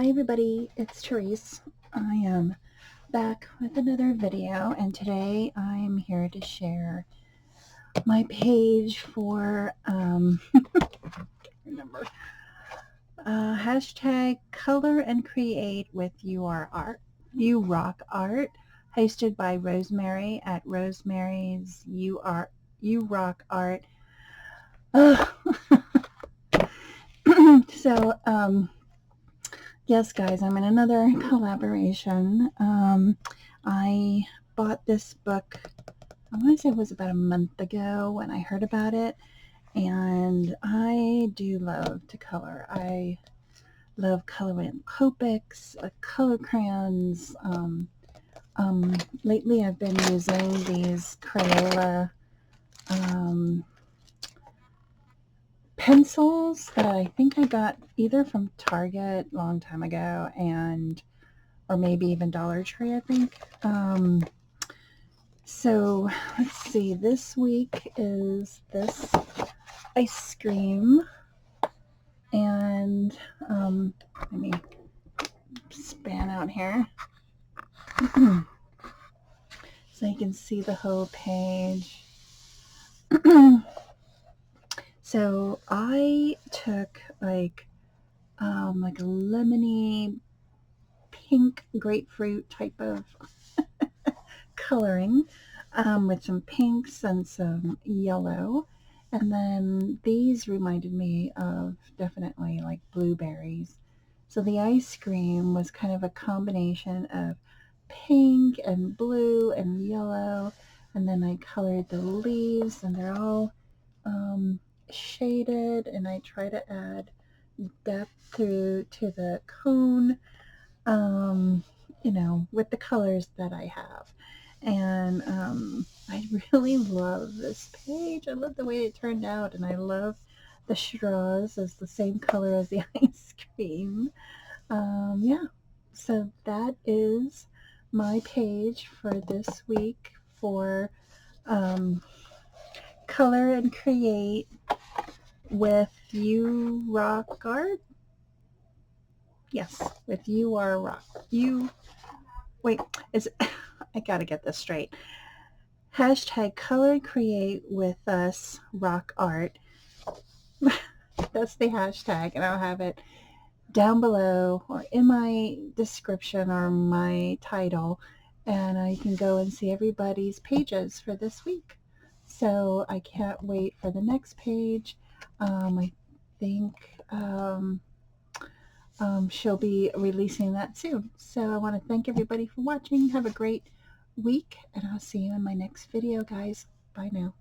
Hi everybody, it's Tereese. I am back with another video, and today I'm here to share my page for remember hashtag color and create with you rock art, hosted by Rosemary at Rosemary's you rock art. So yes, guys, I'm in another collaboration. I bought this book, I want to say it was about a month ago when I heard about it, and I do love to color. I love coloring Copics, color crayons. Lately I've been using these Crayola pencils that I think I got either from Target a long time ago, or maybe even Dollar Tree, I think. So let's see, this week is this ice cream, and let me span out here so you can see the whole page. So I took like a lemony pink grapefruit type of coloring, with some pinks and some yellow, and then these reminded me of definitely like blueberries. So the ice cream was kind of a combination of pink and blue and yellow, and then I colored the leaves, and they're all shaded, and I try to add depth to the cone, with the colors that I have. And I really love this page. I love the way it turned out, and I love the straws as the same color as the ice cream. Yeah, so that is my page for this week for color and create with you rock art. Yes, with you are rock. You wait, is I gotta get this straight. Hashtag color create with us rock art. That's the hashtag, and I'll have it down below or in my description or my title, and you can go and see everybody's pages for this week. So I can't wait for the next page. I think she'll be releasing that soon. So I want to thank everybody for watching. Have a great week, and I'll see you in my next video, guys. Bye now.